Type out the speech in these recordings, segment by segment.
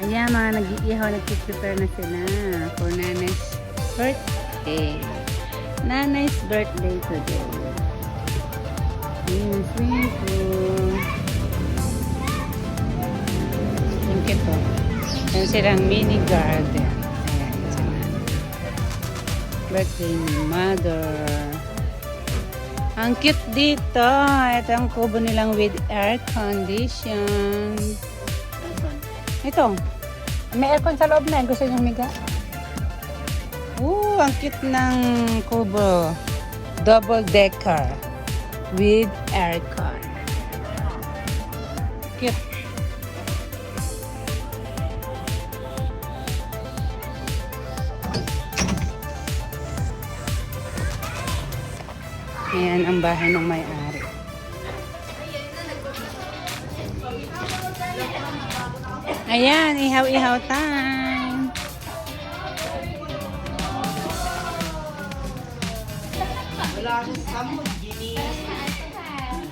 Ayan, mga nag-iihaw, nag-prepare na sila for Nanay's birthday. Nanay's birthday today. Ayan, swimming pool. Ang cute po. Ayan silang mini garden. Ayan, sila. Birthday ni Mother. Ang cute dito. Ito ang kubo nilang with air condition. Ito. May aircon sa loob na. Gusto nyo humiga? Ang cute ng kubo. Double decker with aircon. Cute. Ayan ang bahay ng may-ari. Ayan, ihaw-ihaw time.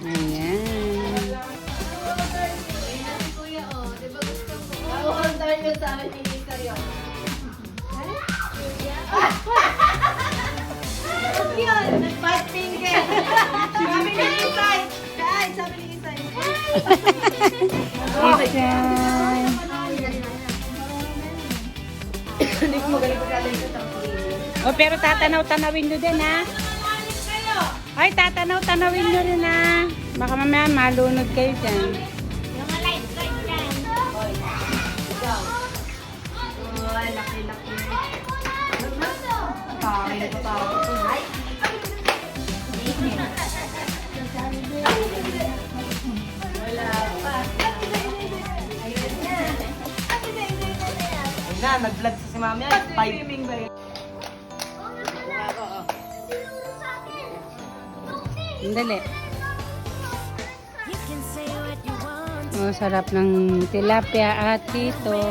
Ayan. Five finger. Sabi ni Isay. Guys, sabi ni Isay. Ayan. Oh, pero tatanaw-tanawin nyo din, ha? Ay, tatanaw-tanawin nyo rin, ha? Baka mamaya malunod kayo dyan. Yung light guard dyan. Ay, laki-laki. Ay, ay. Wala pa. Na, nag-vlog si Mami. 5. Dali. Oh, sarap ng tilapia at ito.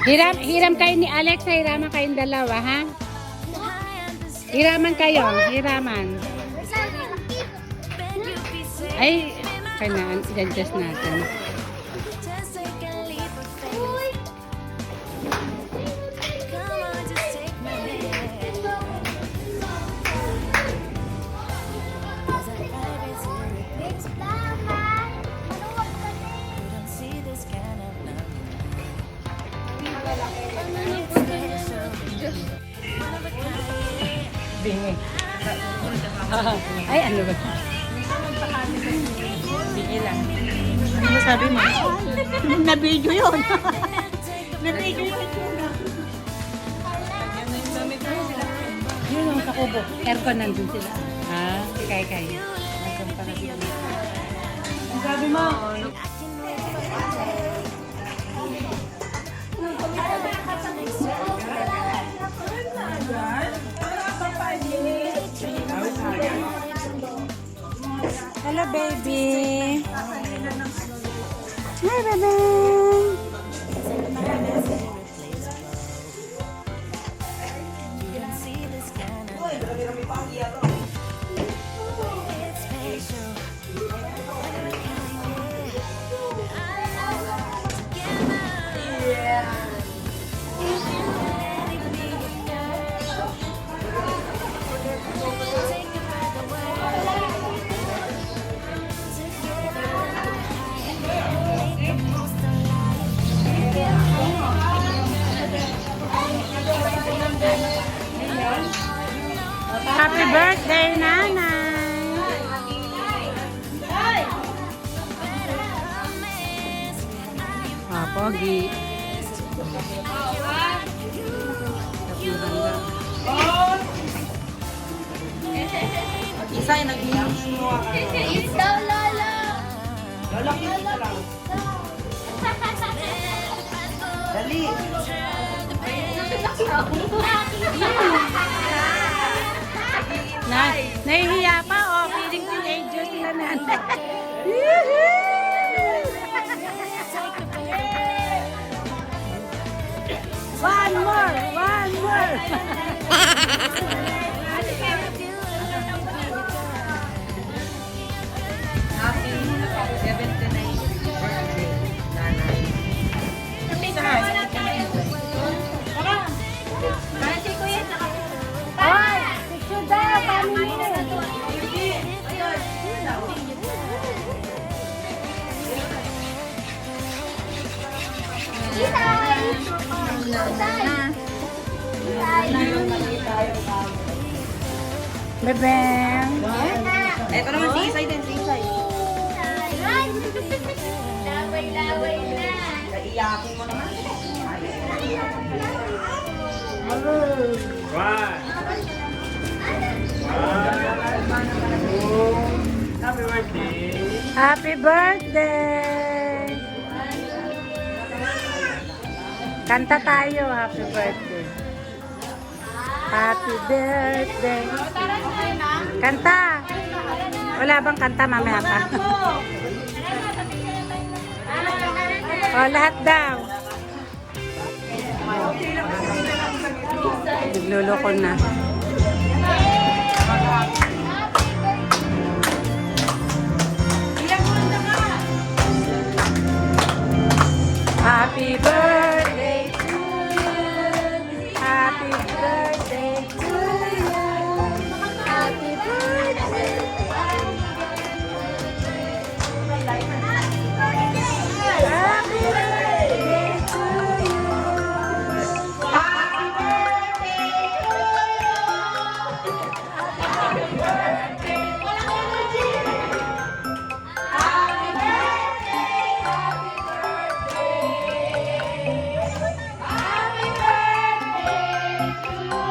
Hiram kayo ni Alex, hiraman kayong dalawa, ha? Hiraman kayo, hiraman. Ay, kailangan i-adjust natin. Bingi. Ay, ano ba? Sige lang. Ano masabi mo? Na-video yun. Na-video yun. Yun ang kakubo. Aircon nandun sila. Ha? Kay. Aircon para sila. Ang sabi mo? Hello, baby. Hi, baby. Happy birthday, Nanay! Ah, pogi. Isa yung nag-iinuwa ka. It's the Lola. Lola, kita lang. Dali. Nahihiya pa, oh. Feeling teenager sila, Nanay. One more! Bebeng. Ito naman si Isay din, si Isay. Laway-laway na. Iyakin mo naman. Happy birthday! Kanta tayo, happy birthday. Happy birthday. Kanta. Wala bang kanta mamaya pa? O, lahat daw. Nagluloko na. Happy birthday to you. Happy birthday to you. Happy birthday. Happy birthday to you. Happy birthday to you. Happy birthday. Walang energy. Happy birthday. Happy birthday. Happy birthday to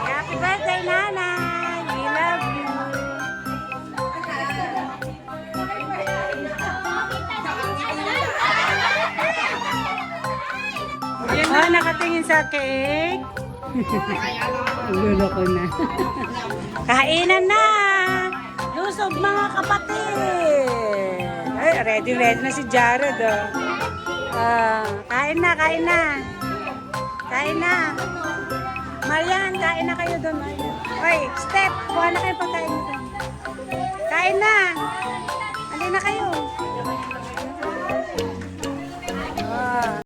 Happy birthday, Nanay. We love you. Oh, nakatingin sa cake. Luloko na. Kainan na. Lusog mga kapatid. Ay, ready na si Jared. Oh. Kain na, kain na. Kain na. Marian, kain na kayo doon. Oy, Step, kuha na kayo pagkain nyo doon. Kain na. Halina na kayo. Ah.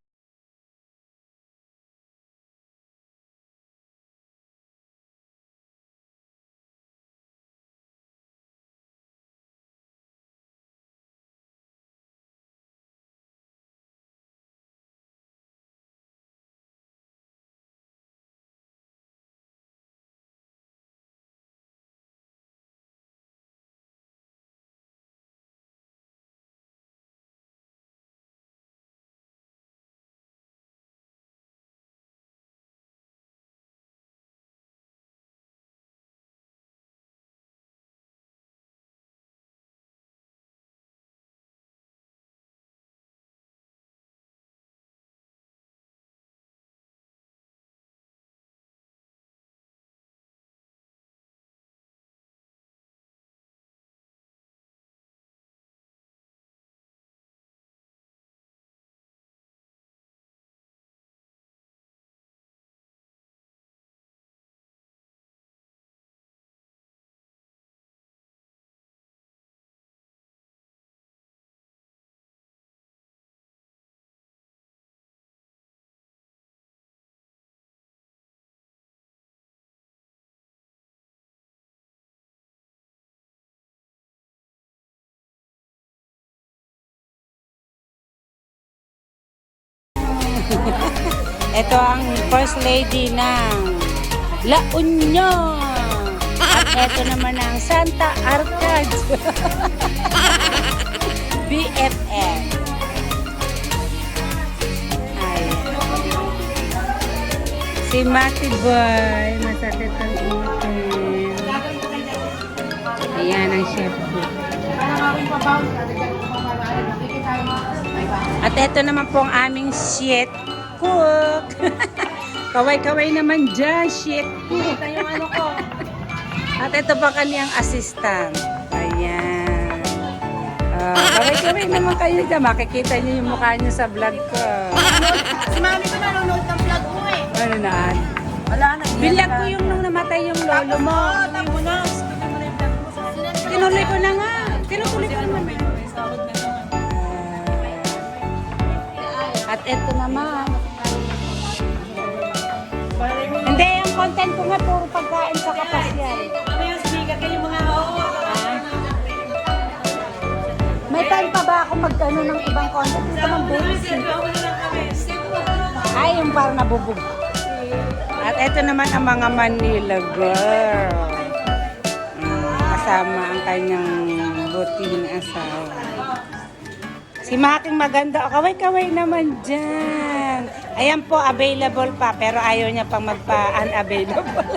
Ito ang First Lady ng La Union. At ito naman ang Santa Arcadia. BFF. Ayan. Si Mati Boy. Masakit ang utin. Ayan ang chef ko. At ito naman po ang aming shit cook. Kaway-kaway naman dyan, shit cook. Ito yung ano ko. At ito pa kaniyang assistant. Ayan. Kaway-kaway naman kayo dyan. Makikita niyo yung mukha niyo sa vlog ko. Si mami ko nanonood ng vlog mo eh. Ano na? Wala na. Bilyag ko yung nung namatay yung lolo mo. Tayo mo na. Tinuloy ko na nga. Tinutuloy ko naman. At ito naman. Hindi, yung content ko nga puro pagkain sa kapasyal. Ano yung speaker kayo mga May time pa ba ako mag-ano ng ibang content? Dito naman basic. Ay, yung parang nabubog. At eto naman ang mga Manila girl. Kasama ang kanyang buting asawa. Si Making maganda. O, kaway-kaway naman dyan. Ayan po, available pa. Pero ayaw niya pang magpa-unavailable.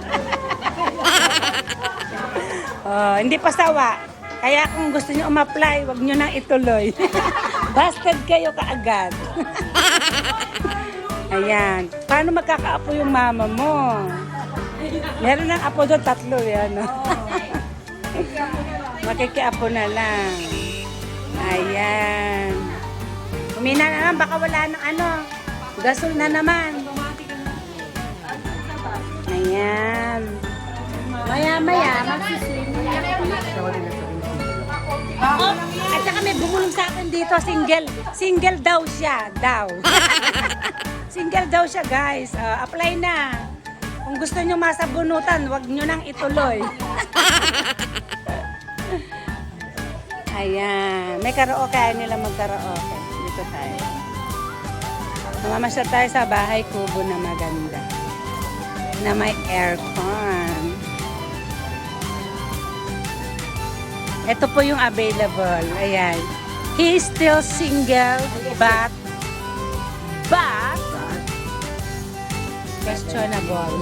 Hindi pa sawa. Kaya kung gusto niyo umapply, wag niyo nang ituloy. Busted kayo kaagad. Ayan. Paano magkakaapo yung mama mo? Meron ng apo doon, 3 yan. Makikiapo na lang. Ayan. Kumina na naman, baka wala ng ano. Gasol na naman. Ayan. Maya-maya, magsiswim. Oh, at saka may bumulong sa akin dito, single. Single daw siya, daw. Single daw siya, guys. Apply na. Kung gusto nyo masabunutan, wag nyo nang ituloy. Ayan. May karaoke, kaya nila magkaraoke. Dito tayo. Namamasyal tayo sa bahay kubo na maganda. Na may aircon. Ito po yung available. Ayan. He is still single, but questionable.